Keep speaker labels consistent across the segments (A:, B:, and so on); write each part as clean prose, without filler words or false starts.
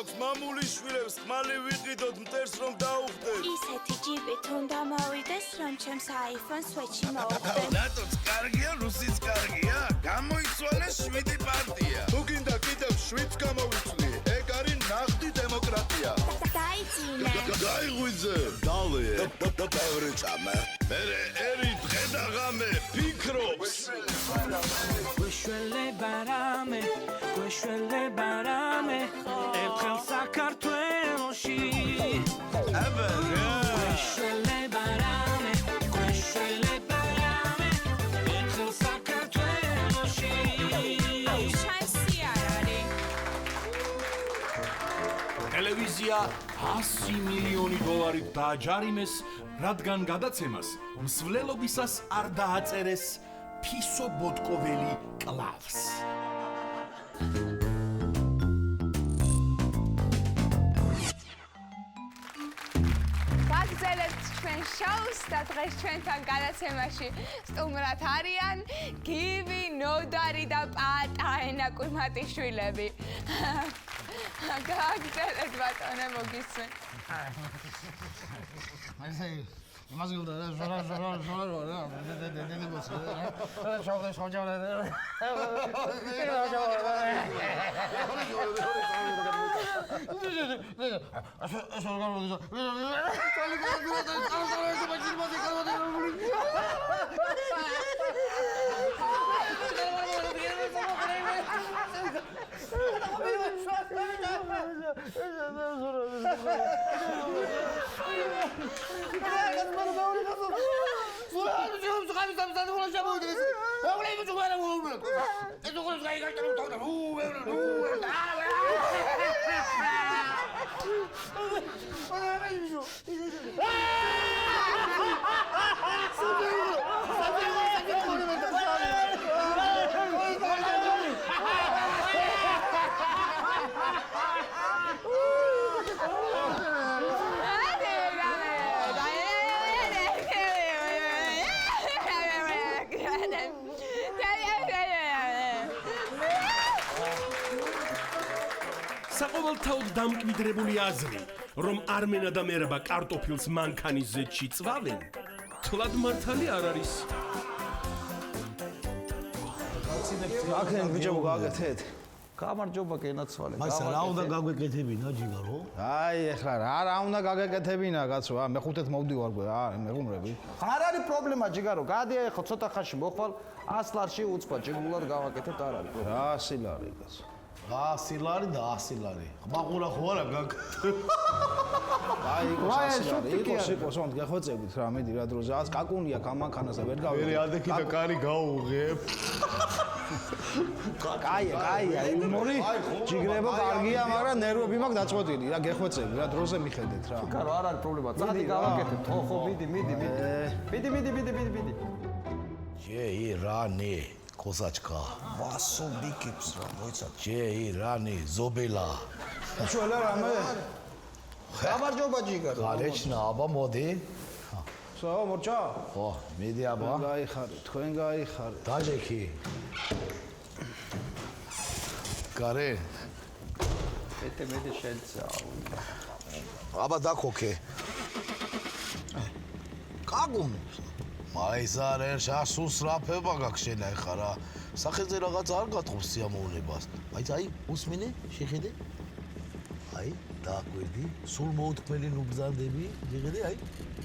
A: გვაქვს მამულის შვილებს ხმალი ვიყიდოთ მტერს რომ დაუხდეთ
B: ისეთი ჯიპით უნდა მოვიდეს რომ ჩემს iPhone switch-ი მოვხდეთ
A: ნატოც კარგია რუსიც კარგია გამოიცვალე 7 პარტია თუ გინდა კიდევ 7 გამოვიცვლი ეგ არის ნახტი დემოკრატია
B: დაიძინე
A: გაიღვიძე დავე და ბევრი წამე მერე ერი დღე და ღამე ფიქრობს
C: გვეშველე ბარამე ერთხელ საქართველოში გვეშველე ბარამე ერთხელ საქართველოში
B: შანსი არ არის
D: ტელევიზია 100 მილიონი დოლარით დააჯარიმეს, რადგან გადაცემას მსვლელობისას არ დააწერეს ფისო ბოტკოველი კლავს.
E: გაგზავნებთ ჩვენ შოუს და დღეს ჩვენთან გადაცემაში სტუმრად არიან გივი, ნოდარი და პატაენა კურმატიშვილები. გაგზავნებთ ბატონო მოგისმენ.
F: Mas eu não
D: საყოველთაოდ დამკვიდრებული აზრი, რომ არმენა და მერაბა კარტოფილს მანქანის ზეთში წვავენ, თლად მართალი არ არის.
F: აქენ ბიჭო გააკეთეთ. გამარჯობა კენაცვალე.
G: მას რა უნდა გაგვეკეთებინა ჯიგარო?
F: აი ეხლა რა უნდა გაგეკეთებინა კაცო, მეხუთეთ მოვდივარ მეგობრები. არ არის პრობლემა ჯიგარო, გადი ახლა ცოტა ხანში მოხვალ 100 ლარში უცბად ჯიგულად გავაკეთებთ არ არის. რა სილარი კაცო.
G: ასილარი და ასილარი. მაყურა ხო არა გაკ.
F: აი იყოს ond გეხვეწებით რა მედი რა დროზე ას კაკუნია გამანქანაზე ვერ გავიგე.
G: მე ადექი და კარი გაუღებ.
F: კაია, იმორი ჯიგრებო კარგია, მაგრამ ნერვები მაქვს დაწყვეტილი, რა გეხვეწები, რა დროზე მიხედეთ რა.
H: კარო არ არის პრობლემა, წადი გავაკეთებ, ხო, მიდი. მიდი.
G: ჯეირანი, კოზაჩკა.
F: ვასო ბიკებს რა, მოიცა.
G: ჯეირანი, ზობელა.
F: შუალა რამე. გამარჯობა ჯიგარო.
G: გარეჩნა, აბა მოდი.
F: სო, მორჩა.
G: ხო, მიდი აბა.
F: თქვენ გაიხარეთ.
G: დაჯექი. გარე.
H: მეტე შეცა.
G: აბა დაკოქე. კაგუნ. მაიზარ შასუს რაფება გაქშენა ეხა რა. სახეზე რაღაც არ გატყობს სიამოვნებას. აი, უსმინე, შეხედე. აი, დააკვირდი, სულ მოუთქმელი ნუბზარდები, შეხედე, აი,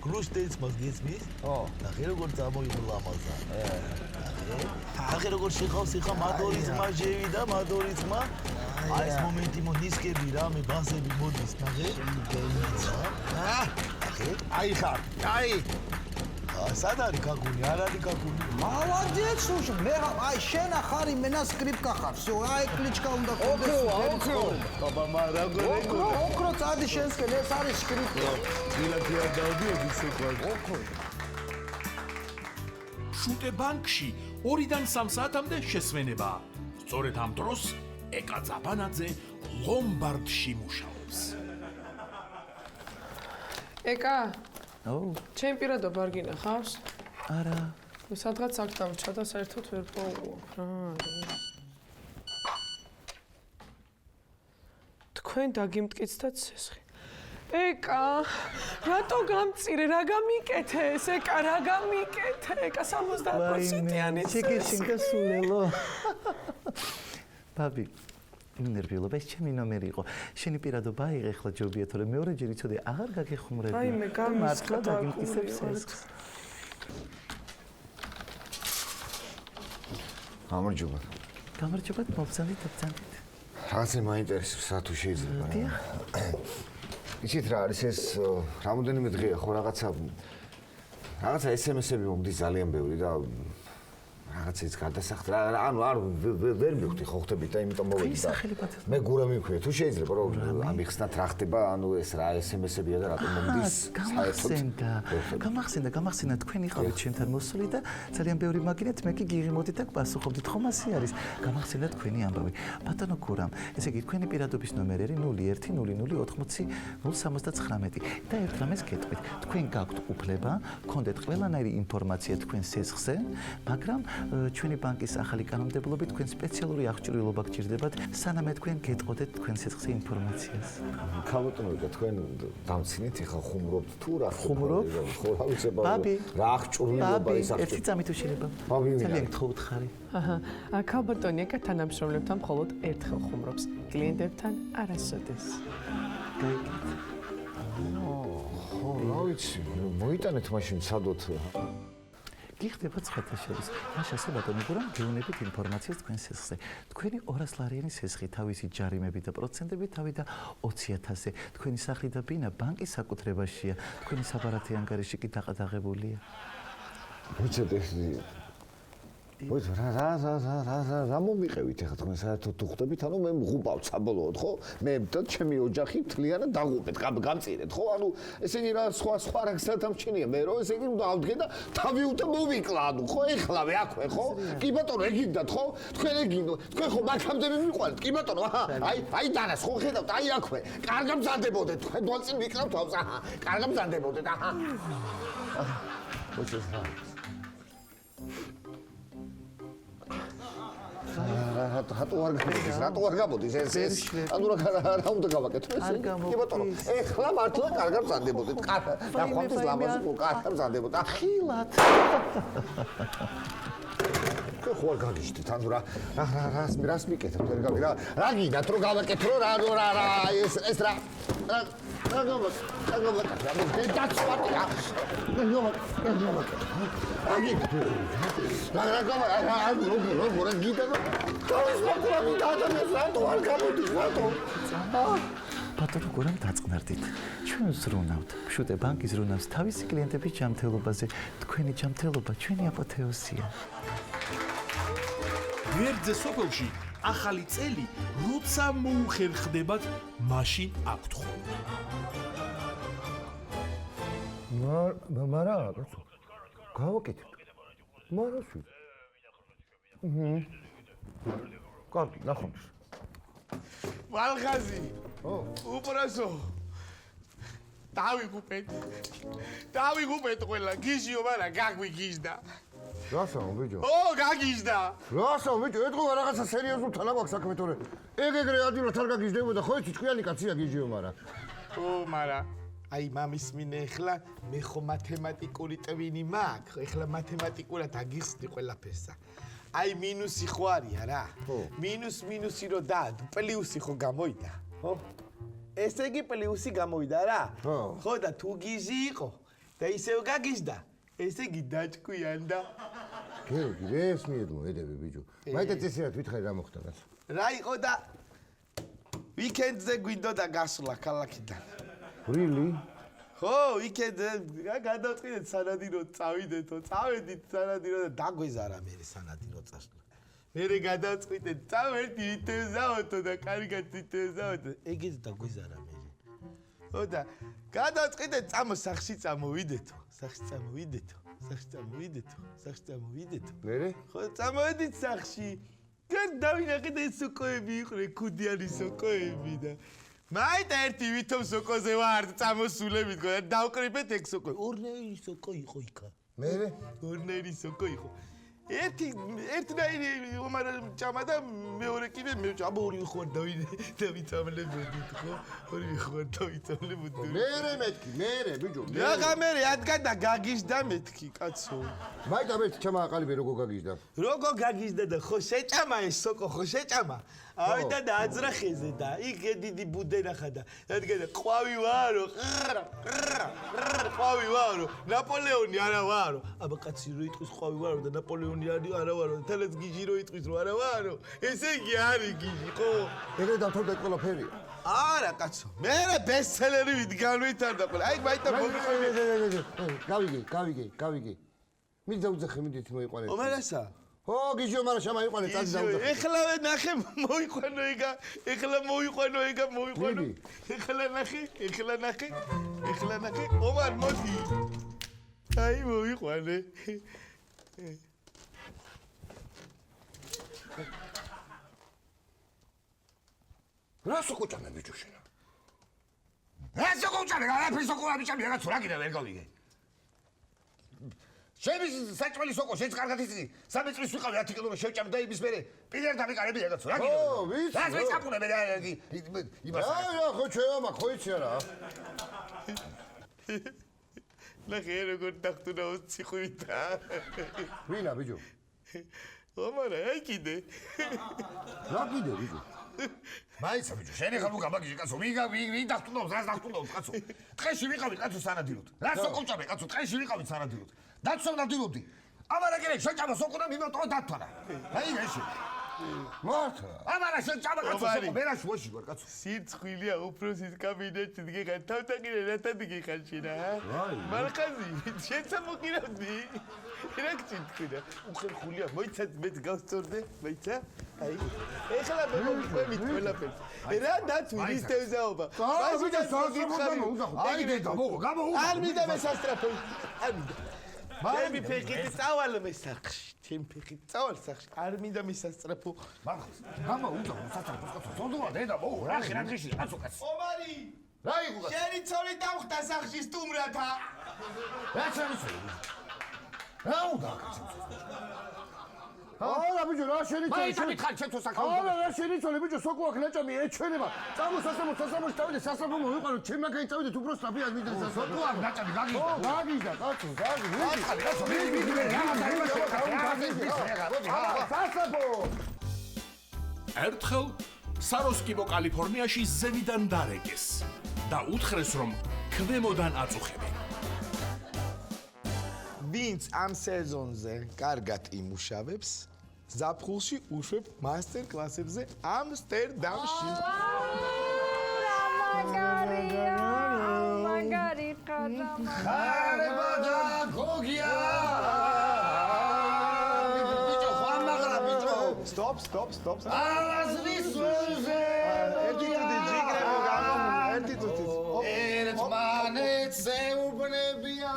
G: გრუშტეიც მას გესმის?
H: ო,
G: ნახე როგორ წამოიღო ამალსა. ნახე როგორ შეხავს ეხა მადორიზმა შევიდა, მადორიზმა. აი ეს მომენტი მონისკები რა, მე ბაზები მოდის, ნახე. ნახე. აი ხარ. აი. სად არის კაკუნი? არ არის კაკუნი.
F: Молодец, слушай, მე აი შენ ახარი მენა სკრიპკა ხარ. всё, აი კლიჩკა უნდა გქონდეს.
G: ოქრო. აბა რა გორეკო.
F: ოქრო წადი შენსკენ, ეს არის სკრიპკა.
G: დილაკი არ დავდიოდი სეკვად.
F: ოქრო.
D: შუტე ბანკში 2-დან 3 საათამდე შესვენება. სწორედ ამ დროს ეკა ძაბანაძე ლომბარდში მუშაობს.
I: ეკა? ჩემ პირადობა არ გინახავს?
H: არა.
I: სადღაც აქ დავჭა და საერთოდ ვერ პოულობ რა. თქვენ დაგიმტკიცდათ ცესხი. ეკა, რატო გამწირე, რა გამიკეთე ეს, ეკა, რა გამიკეთე, ეკა 70%-იანი
H: შეგესინგასულელო. ბაბი, ნერვიულობა ეს ჩემი ნომერი იყო. შენი პირადობა აიღე, ახლა ჯობია, თორემ მეორეჯერ იცოდე, აღარ გაგეხუმრები.
I: რაიმე გამისხა
H: დაგიმტკიცებს ცესხს.
J: გამარჯობა.
H: გამარჯობა, მოგზავნით, აბძანდით.
J: რაღაცა მაინტერესებს, რა თუ შეიძლება რა. იცით რა არის ეს რამოდენიმე დღეა ხო რაღაცა SMS-ები მომდის ძალიან ბევრი და რაღაცა ის გადასახდა რა ანუ არ ვერ მივხვდი ხო ხტებით და იმიტომ მოვედი და მე გურა მივხვდი თუ შეიძლება რომ ამიხსნათ რა ხდება ანუ ეს რა SMS-ებია და რატომ მომდის
H: გამახსენდა თქვენ იყავით ჩემთან მოსული და ძალიან ბევრი მაგინეთ მე კი გიღიმოდით და გპასუხობდით ხომ ასე არის გამახსენდა თქვენი ამბავი ბატონო გურამ ესე იგი თქვენი პირადობის ნომერი არის 01808079 და ერთ რამეს გეტყვით თქვენ გაქვთ უფლება გქონდეთ ყველანაირი ინფორმაცია თქვენ სესხზე მაგრამ ჩვენი ბანკის ახალი კანონმდებლობით თქვენ სპეციალური აღჭურვილობა გჭირდებათ სანამ თქვენ გეტყოდეთ თქვენ სესხზე ინფორმაციას.
J: ქალბატონო და თქვენ დამცინეთ ახლა ხუმრობთ თუ რა ხუმრობთ? ხო რა ვიცი რა აღჭურვილობა ის აღჭურვილობა.
H: ერთი წამი თუ შეიძლება. ძალიან გთხოვთ ხარი.
I: აჰა, ქალბატონი ეკა თანამშრომლებთან მხოლოდ ერთხელ ხუმრობს, კლიენტებთან არასოდეს.
J: ხო, რა ვიცი, მოიტანეთ მაშინ სადოთ.
H: გიხდება ცხრათა შორის. მაშასე ბატონო გურამ გეუნებით ინფორმაციას თქვენ სესხზე. თქვენი 200 ლარიანი სესხი, თავისი ჯარიმები და პროცენტები თავი და 20.000-ზე. თქვენი სახლი და ბინა ბანკის საკუთრებაშია. თქვენი საბარათი ანგარიში კი დაყადაღებულია.
J: მოიცა რა მომიყევით ახლა თქვენ საერთოდ თუ ხვდებით ანუ მე მღუპავთ საბოლოოდ ხო მე და ჩემი ოჯახი მთლიანად დაღუპეთ გამწირეთ ხო ანუ ესე იგი რა სხვა რაგსაც დამჩენია მე რომ ესე იგი უნდა ავდგე და თავი უნდა მოვიკლა ანუ ხო ეხლავე აქვე ხო კი ბატონო ეგინდათ ხო თქვენ ეგინო თქვენ ხო მაგამდე მიყვართ კი ბატონო აი დანას ხო ხედავთ აი აქვე კარგად მზადდებოდეთ თქვენ დვალწინ ვიკრავთ თავს აჰა კარგად მზადდებოდეთ აჰა მოიცა რატო არ გამოდის ეს ანუ რა უნდა გავაკეთო ეს კი ბატონო ეხლა მართლა კარგად მზადდებოდეთ და ხვალის ლამაზი კარგად მზადდებოდეთ ახილად ხო არ გაგიჟდეთ ანუ რას მიკეთებ ვერ გავი რა გინდათ რომ გავაკეთო რა ეს რა
H: ბატონო გურამ დაწყნარდით. ჩვენ ზრუნავთ. მშუტე ბანკის ზრუნავს თავისი კლიენტების ჯანმრთელობაზე. თქვენი ჯანმრთელობა ჩვენი აპოთეოსია.
D: გვერდზე სოფელში ახალი წელი როცა მოუხერხდებათ მაშინ აქვთ ხოლმე.
J: მარა კაცო გავაკეთებ მარასვი კარგი ნახონს
A: ვალღაზი უპრასო დავიღუპეთ ყველა გიჟიო მაგრამ გაგვიგიჟდა
J: რასაო ბიჭო
A: გაგიჟდა
J: რასაო ბიჭო ეთქვა რაღაცა სერიოზულ თან აქვს საქმე თორე ეგრე ადვილად არ გაგიჟდებოდა ხო იცი თქვენი კაცია გიჟიო მაგრამ
A: მაგრამ აი მამის მინე ეხლა მე ხო მათემატიკური ტვინი მაქვს ეხლა მათემატიკურად აგიხსნი ყველაფერსა აი მინუსი ხო არია რა მინუსი რო დად პლუსი ხო გამოვიდა ხო ესე იგი პლუსი გამოვიდა რა ხო და თუ გიჟი იყო და ისევ გაგიჟდა ესე იგი დაჭკვიანდა
J: გეორგი ეს მიედმოედები ბიჭო მაინც ესეა თვითხარ რა მოხდა გას
A: რა იყო და ვიკენდზე გვინდოდა გასვლა ქალაქიდან
J: Really?
A: ხო, ვიკენდზე გადავწყვიტეთ სანადირო წავიდეთო, წავედით სანადირო და დაგვეზარა მე სანადირო წასვლა. მე გადავწყვიტეთ წავედი იტევზავთო და კარგად იტევზავთო, ეგეც დაგვეზარა მე. ხო და გადავწყვიტეთ სახლში წამოვიდეთო. მე? ხო, წამოვედით სახლში. გადავინახეთ ეს სოკოები იყვნენ, ქუდიანი სოკოები და მაინც ერთი ვითომ სოკოზე ვარ წამოსულებით და დავკრიბეთ ეგ სოკო. ორნაირი სოკო იყო იქა.
J: მე?
A: ორნაირი სოკო იყო. ერთნაირი ომარ ჭამა და მეორე კიდე მე ჭაბო ორი ხوار დავიცამლებოდი ხო? ორი ხوار დავიცამლებოდი.
J: მერე მეთქი, მერე ბიჭო.
A: რაღა მერე ადგა და გაგიჟდა მეთქი კაცო.
J: მაითა მეთქი ჩამა აყალიბე როგორ გაგიჟდა.
A: როგორ გაგიჟდა და ხო შეჭამა ეს სოკო ხო შეჭამა. ავიდა და აძრახეზე და იქ დიდი ბუდე ნახა და ადგა და ყვავი ვარო, ყვავი ვარო, ნაპოლეონი არა ვარო. აბა კაცი რო იტყვის ყვავი ვარო და ნაპოლეონი არა ვარო, თალაც გიჟი რო იტყვის რო არა ვარო, ესე იგი არის გიჟი, ხო?
J: ეგრე დავთვალე ყველაფერია.
A: არა კაცო, მე ბესტსელერი ვიდგანვითარდა ყველა. აი მაითა მოგიყვანე.
J: გავიგე. მიდი დაუძახე, მიდით მოიყვანეთ.
A: ომარასა?
J: ო, გიჟო, მაგრამ შამა იყვანე, წადი დაუძახე.
A: ეხლავე ნახე მოიყვანო ეგა, ეხლა მოიყვანო. ეხლა ნახე. ომარ მოდი. აი მოიყვანე.
J: რა სოკოჭამე ბიჭო შენა? რა სოკოჭამე? არაფერ სოკოა ბიჭამი, რაღაც რა კიდე ვერ გავიგე. შემის საჭმელი სოკო, შეც კარგად იცი. 3 წლის ვიყავი 10 კილომეტრი შევჭამ და იმის მერე პირდარ დამიკარები რაღაც რა კიდე. ო, ვიცი. რა ვეცაპუნე მე იმას. რა, ხო ჩვევა მაქვს, ხო იცი არა?
A: ნახე როგორ დახტუნა 20 ხვითა.
J: ვინა ბიჭო?
A: ომარა, აი კიდე.
J: რა კიდე ბიჭო? მაიცა ბიჭო, შენ ხარ მოგაბაგიჟე კაცო, ვინ დახტუნავს, რას დახტუნავს კაცო? ტყეში ვიყავი კაცო სანადიროდ. რა სოკოჭამე კაცო, ტყეში ვიყავი სანადიროდ. დაცვენადიროდი. ამარა კიდე შეჭამა სოკო და მიმოტყვა დათვალა. აი ეში. მართლა. ამარა შეჭამა კაცო სოკო, მერაში ვაში ვარ კაცო.
A: სირცხვილია უფროსის კაბინეტში დგეხარ, თავთაგირე რატად დგეხარ შენ რა? მარხაზი, შეცა მოგირავდი. რა გჭირდა? უხერხულია, მოიცად მეც გავსწორდე, მოიცა? აი. ეხლა მე მოგყვებით ყველაფერს. რა დათვლის თევზაობა?
J: აი და სასწრაფო უზახო. აი დედა, გამოუღო.
A: არ მინდა მე სასტრაფო. არ მინდა. ჩემი ფეხით წავალ მე სახში. ჩემი ფეხით წავალ სახში. არ მინდა მე სასტრაფო.
J: მაგას. გამოუღო სასტრაფო კაცო. ზონდოა დედა, მოუ. რა ხი რა დღეში კაცო კაცო.
A: ომარი!
J: რა იყო კაცო?
A: შენი ცოლი დავხტა სახში სტუმრათა.
J: რა ცოლი? რა უნდა კაცო? არა ბიჭო, რა შენი ცოლი? მაიცა მითხარ ჩემო საკალო. არა, რა შენი ცოლი ბიჭო, სოკო აქ ლეჭამი ეჩვენება. წამო სასამო შევიდე, სასამო მოიყვანო, ჩემ მაგაი წავიდე თუ უბრალოდ საფიად მინდა სოკო აქ ლეჭამი გაგიჟდა. ო, გაგიჟდა, კაცო,
D: ერთხელ საროსკიბო კალიფორნიაში ზევიდან დარეგეს და უთხრეს რომ ქვემოდან აწუხებენ.
A: ვინც ამ სეზონზე კარგად იმუშავებს, ზაფხულში უშვებ მასტერ კლასებზე ამსტერდამში.
E: მაგარი ხარა.
J: ხარება და გოგია. ბიჭო, ხომ მაგარა ბიჭო.
A: Stop.
J: ალაზრის ვეზე.
A: ერთი ჯიგრებო გამო, ერთი თუთი.
J: ერთმანეთს ეუბნებიან.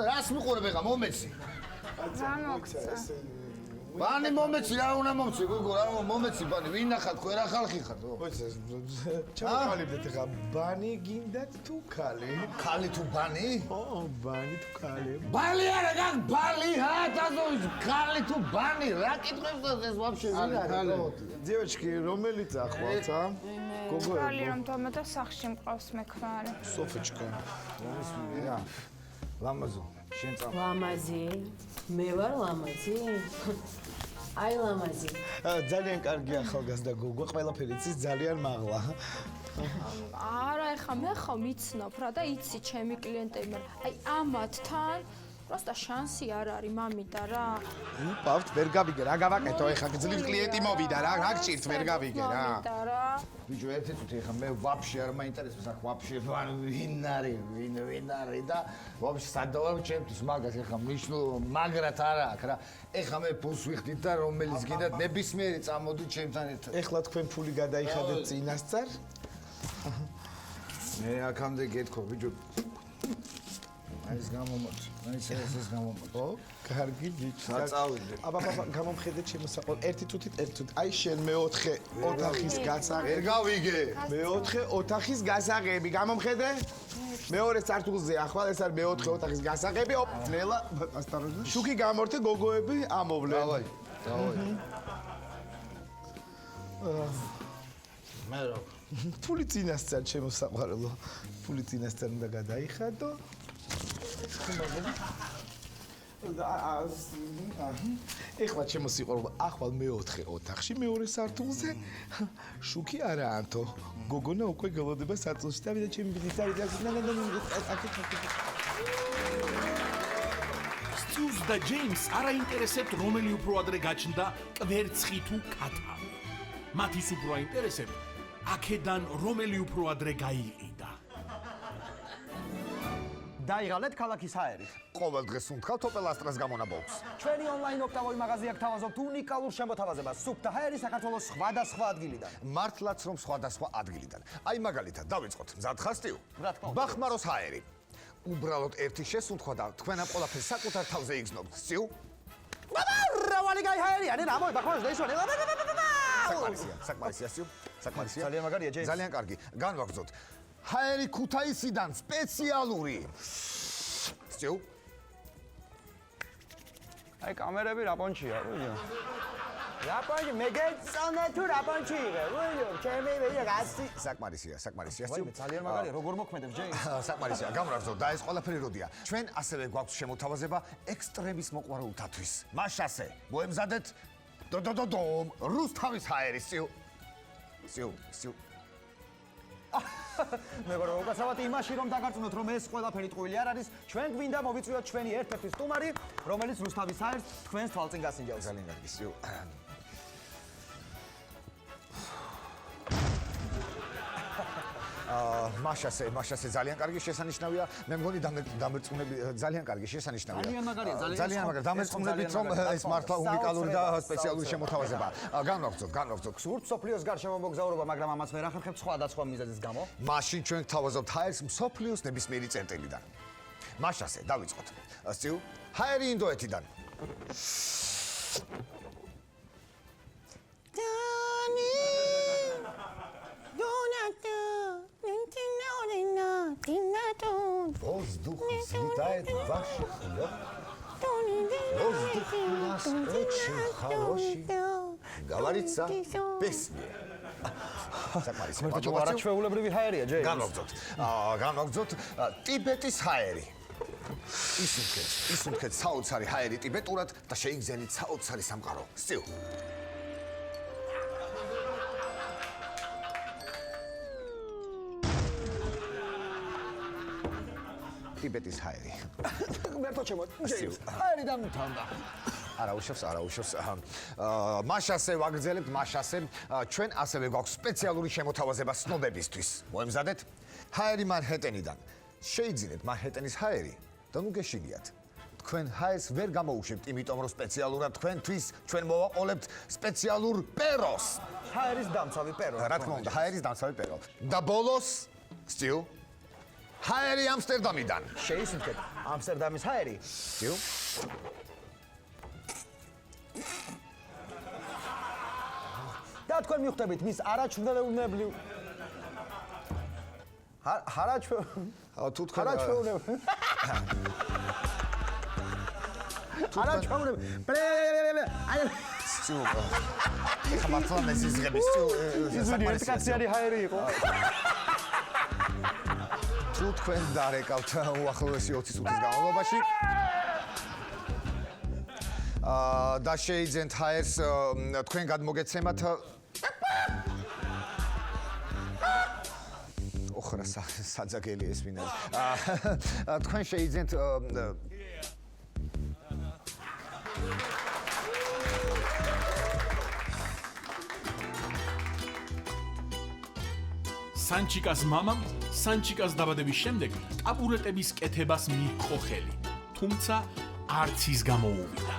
J: რას მიყურებ ახლა მომეცი?
E: რა მოგცა?
J: ბანი მომეცი რა უნდა მომცი გოგო რა მომეცი ბანი ვინ ნახავთ ხო რა ხალხი ხართ?
A: ჩამოყალიბდეთ ახლა ბანი გინდათ თუ ქალი?
J: ქალი თუ ბანი?
A: ო, ბანი თუ ქალი.
J: ბალი არა გან ბალი ჰატაზოვის ქალი თუ ბანი რა კითხებს ეს ვაფშე ვინ არის?
A: დიოჩკი რომელიც ახვალთა? გოგო
E: ქალი რომ თამათა სახში მყავს მექარი.
A: სოფიჩკა.
F: რა ლამაზო შენ წამ
K: ლამაზი? მე ვარ ლამაზი? აი ლამაზი.
A: ძალიან კარგი ახალგაზრდა გოგო, ყველაფერი იცის ძალიან მაღლა.
B: არა, ეხა მე ხომ იცნობ რა და იცი ჩემი კლიენტები, მაგრამ აი ამათთან просто შანსი არ არის მამიდა რა.
A: უპავთ, ვერ გავიგე რა გავაკეთო, ეხა გძლივ კლიენტი მოვიდა რა, რა გჭირთ, ვერ გავიგე რა.
F: ბიჭო ერთი წუთი ახლა მე ვაფშე არ მაინტერესებს აქ ვაფშე ვინ არის და ვაფშე სადავარ ჩემთვის მაგას ახლა მნიშვნელობა მაგრად არა აქვს რა. ეხლა მე ფულს ვიხდით და რომელიც გინდათ ნებისმიერი წამოდი ჩემთან ერთად.
A: ეხლა თქვენ ფული გადაიხადეთ წინასწარ?
F: მე აქამდე გეთქო ბიჭო. ეს გამომოთ. ეს გამომოთ.
A: ო, კარგი ბიჭი.
F: წავიდე.
A: აბა, გამომხედე ჩემო საყოველთაოდ. ერთი თუთით. აი შენ მეოთხე ოთახის გასაღები.
J: ვერ გავიგე.
A: მეოთხე ოთახის გასაღები. გამომხედე? მეორე სართულზე ახვალ ეს არის მეოთხე ოთახის გასაღები. ოპ, ნელა, ასტაროჟი. შუქი გამორთე გოგოები ამოვლენ.
F: დავაი. მე რა
A: ფული წინასწარ ჩემო საყვარელო. ფული წინასწარ უნდა გადაიხადო. ეხლა ჩემო სიყვარულო, ახვალ მეოთხე ოთახში, მეორე სართულზე. შუქი არა ანთო. გოგონა უკვე გელოდება საწოლში. დავიდა ჩემი ბიძის დავიდა.
D: სტიუს და ჯეიმს არ აინტერესებთ რომელი უფრო ადრე გაჩნდა კვერცხი თუ კატა. მათ ის უფრო აინტერესებთ აქედან რომელი უფრო ადრე გაიყიდა.
L: დაიღალეთ ქალაქის ჰაერით.
J: ყოველ დღეს უნდღავთ Opel Astra-ს გამონაბოლქს.
L: ჩვენი ონლაინ ოპტავოი მაღაზია გთავაზობთ უნიკალურ შემოთავაზებას სუფთა ჰაერის საქართველოს სხვადასხვა ადგილიდან.
J: მართლაც რომ სხვადასხვა ადგილიდან. აი მაგალითად, დავიწყოთ. მზად ხარ სტიუ?
L: რა თქმა უნდა.
J: ბახმაროს ჰაერი. უბრალოდ ერთი შესუნთქვა და თქვენ ამ ყველაფერს საკუთარ თავზე იგრძნობთ, სტიუ?
L: რავალი გაიჰაერი, არა, რა მოი ბახმაროს დაისვენე.
J: საკმარისია, სტიუ? საკმარისია?
L: ძალიან მაგარია, ჯეიმს.
J: ძალიან კარგი. განვაგრძოთ. ჰაერი ქუთაისიდან სპეციალური. სტიუ?
L: აი კამერები რა პონჩია, ვიო. რა პონჩი, მე გეწონე თუ რა პონჩი იღე, ვიო, ჩემი ვიო გასი.
J: საკმარისია, სტიუ?
L: ვაიმე, ძალიან მაგარია, როგორ მოქმედებს, ჯეიმს?
J: საკმარისია, გამრაგრძოთ და ეს ყველაფერი როდია. ჩვენ ასევე გვაქვს შემოთავაზება ექსტრემის მოყვარულთათვის. მაშასე, მოემზადეთ დო-დო-დო-დომ, რუსთავის ჰაერი, სტიუ? სტიუ?
L: მეგობრებო, უკაცრავად იმაში რომ დაგარწმუნოთ, რომ ეს ყველაფერი ტყუილი არ არის, ჩვენ გვინდა მოვიწვიოთ ჩვენი ერთ-ერთი სტუმარი, რომელიც რუსთავის ჰაერს თქვენს თვალწინ გასინჯავს.
J: ძალიან კარგი, სტიუ. მაშასე ძალიან კარგი შესანიშნავია. მე მგონი დამერწმუნები ძალიან კარგი შესანიშნავია.
L: ძალიან მაგარია,
J: ძალიან მაგარი. დამერწმუნებით რომ ეს მართლა უნიკალური და სპეციალური შემოთავაზებაა. განვაგრძოთ.
L: სურთ სოფლიოს გარშემო მოგზაურობა, მაგრამ ამას ვერ ახერხებთ სხვადასხვა მიზეზის გამო.
J: მაშინ ჩვენ გთავაზობთ ჰაერს მსოფლიოს ნებისმიერი წერტილიდან. მაშასე, დავიწყოთ. სტიუ, ჰაერი ინდოეთიდან. Воздух взлетает ваши хлёп. Воздух у нас очень хороший. Говорится песни.
L: მერტო არაჩვეულებრივი ჰაერია, ჯეიმს.
J: განვაგრძოთ ტიბეტის ჰაერი. ისუნთქეთ საოცარი ჰაერი ტიბეტურად და შეიგზენით საოცარი სამყარო. სტიუ. ტიბეტის ჰაერი.
L: მერტო ჩემო, ჯეიმს. ჰაერი დამთავრდა.
J: არა უშავს. მაშასე ვაგრძელებთ, ჩვენ ასევე გვაქვს სპეციალური შემოთავაზება ცნობებისთვის. მოემზადეთ? ჰაერი მანჰეტენიდან. შეიძინეთ მანჰეტენის ჰაერი და ნუ გეშინიათ. თქვენ ჰაერს ვერ გამოუშვებთ, იმიტომ რომ სპეციალურად თქვენთვის ჩვენ მოვაყოლებთ სპეციალურ პეროს.
L: ჰაერის დამცავი პერო.
J: რა თქმა უნდა, ჰაერის დამცავი პერო. და ბოლოს, სტიუ, ჰაერი ამსტერდამიდან.
L: შეისუნთქეთ ამსტერდამის ჰაერი.
J: სტიუ.
L: და თქვენ მიხვდებით მის არაჩვეულებრივ
J: თუ თქვენ სტიუ. ეხლა მართლა მეზიზღები სტიუ.
L: საკმარისია ჰაერი იყო.
J: თუ თქვენ დარეკავთ უახლოესი 20 წუთის განმავლობაში და შეიძენთ ჰაერს თქვენ გადმოგეცემათ ოხრა საძაგელი ეს ვინ არის თქვენ შეიძენთ
D: სანჩიკას მამამ სანჩიკას დაბადების შემდეგ ტაბურეტების კეთებას მიჰყო ხელი, თუმცა არც ის გამოუვიდა.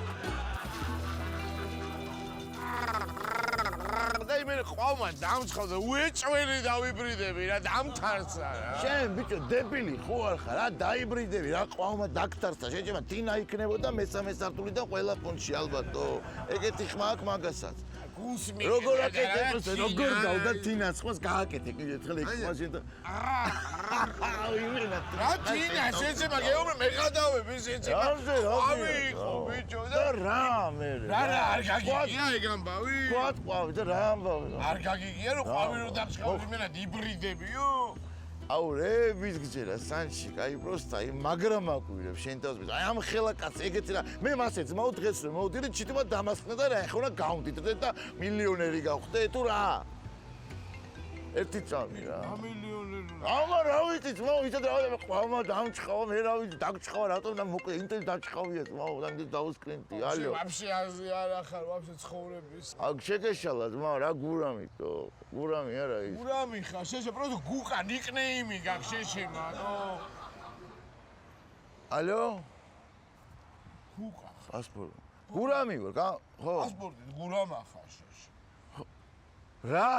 A: ყავმა დამწყავდა უეჭველი დავიბრიდები რა დამთარცა რა.
M: შენ ბიჭო დებილი ხო არ ხარ? რა დაიბრიდები რა ყავმა დაგთარცა. შეჭება თინა იქნებოდა მესამე სართულიდან ყველა პუნქტში ალბათო. ეგეთი ხმა აქვს მაგასაც.
A: გუსმი.
M: როგორ აკეთებს? როგორ გავდა თინას ხმას გააკეთე კიდე თხელ იქ მაშინ და
A: რა თინა შეჭება გეუბნე მეღადავები შეჭება. ავიღო ბიჭო და
M: რა მე
A: რა არ გაგიგია ეგ ამბავი?
M: ყვავი და რა ამბავი?
A: არ გაგიგია რომ ყვავი რო დამსხავდი მე რა იბრიდებიო?
M: აუ რე მისგჯერა სანში, აი პროსტა, აი მაგრამ აკვირებს შენ თავს. აი ამ ხელა კაცი ეგეთი რა. მე მასე ძმაო დღეს რომ მოვდირი, ჩიტმა დამასხნა და რა ეხლა გავდიდრდე და მილიონერი გავხდე თუ რა? ერთი წამი რა.
A: მილიონერი.
M: ამა რა ვიცი ძმაო, ისეთ რა ყავმა დამჭყავა, მე რა ვიცი, დაგჭყავა რატომ და მოკლე ინტელი დაჭყავია ძმაო, და მე დაუსკრინტი. ალო.
A: ვაფშე აზი არ ახარ, ვაფშე ცხოვრების.
M: აქ შეგეშალა ძმაო, რა გურამიტო? გურამი არა ის.
A: გურამი ხარ, შეშე პროტო გუყა ნიკნეიმი გაქვს შეშემა, ნო.
M: ალო?
A: გუყა.
M: პასპორტი. გურამი ვარ, ხო?
A: პასპორტი გურამა ხარ შეშე.
M: რა?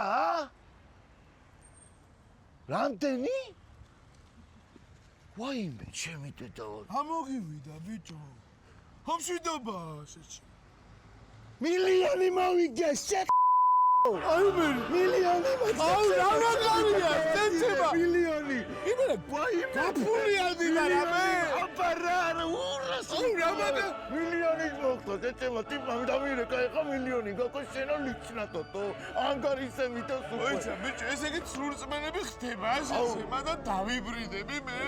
M: რამდენი? ვაიმე, ჩემი დედაო.
A: ამოგივიდა ბიჭო. ამშვიდობა შეშე.
M: მილიონი მოვიგე შე
A: აი მე
M: მილიონი
A: აუ რა მაგარია შეჭება
M: მილიონი
A: იმენა გაფული ადინა რა მე
M: აბარა ურას
A: აუ რა მაგა
M: მილიონი მოხდა შეჭება ტიპა დამირეკა ეხა მილიონი გაკო შენო ლიჩნატო ანგარისე მითოს უკვე
A: ოიცა ბიჭო ეს ეგეთ სრულწმენები ხდება შეშემა და დავიბრიდები მე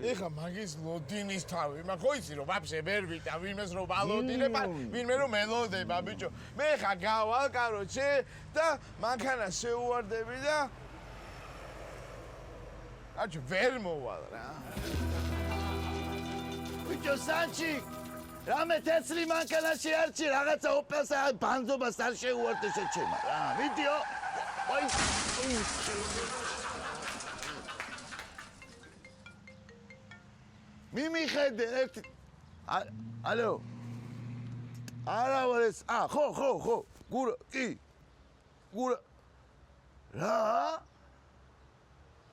A: ეხა მაგის ლოდინის თავი, მაგ ხო იცი რომ ვაფშე ვერ ვიტა ვინმეს რომ ვალოდინება, ვინმე რომ მელოდება ბიჭო. მე ხა გავალ, კაროჩე და მანქანა შეუვარდები და აჩო ვერ მოვალ რა.
M: ბიჭო სანჩი რამე თესლი მანქანაში არჩი რაღაცა ოპელსა ბანძობას არ შეუვარდე შეჩემა რა. ვიდეო ოი მიმიხედე ერთი ალო არა ვარ ეს ხო გურა კი გურა რა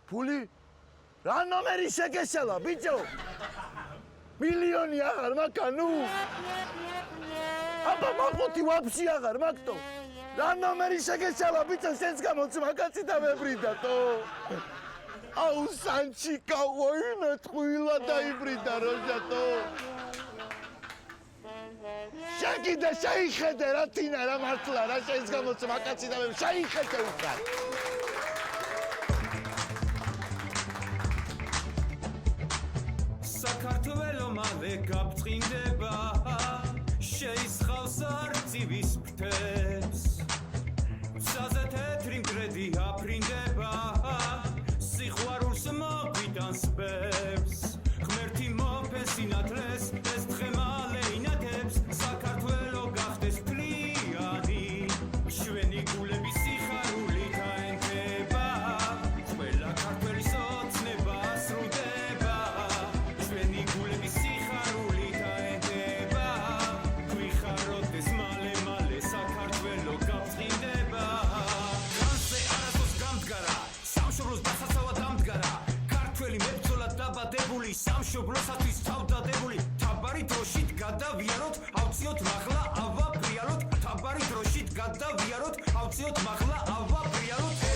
M: ფული რა ნომერი შეგეშალა ბიჭო მილიონი აღარ მაქვს ნუ აბა მაფუთი ვაფშე აღარ მაქვს რა ნომერი შეგეშალა ბიჭო შენს გამოც მაგაცი დამებრიდათო აუ სანჩიკა ვაიმე ტყუილა დაიბრიდა როჟატო შეგიდა შეიხედე რა თინა რა მართლა რა შენს გამოც მაგაცი და მე შეიხედე უკან
C: საქართველო მალე გაფრთხილდება შეისხავს არწივის ფრთებს გზაზე თეთრი მტრედი აფრინდება სიყვარულს მოგვიტანს ბებს ღმერთი მოფეს ინათლეს ეს დღე მალე ინათებს საქართველო გახდეს ფლიანი ჩვენი გულების სიხარულით აენთება ყველა ქართველის ოცნება სრულდება ჩვენი გულების სიხარულით აენთება გვიხაროთ ეს მალე მალე საქართველო გაფრთხილდება განზე არასდროს გამდგარა სამშობლოს დასაცავად ამდგარა ქართველი მებრძოლად დაბადებული სამშობლოსათვის თავდადებული თაბარი დროშით გადავიაროთ ავწიოთ მაღლა ავა პრიალოთ თაბარი დროშით გადავიაროთ ავწიოთ მაღლა ავა პრიალოთ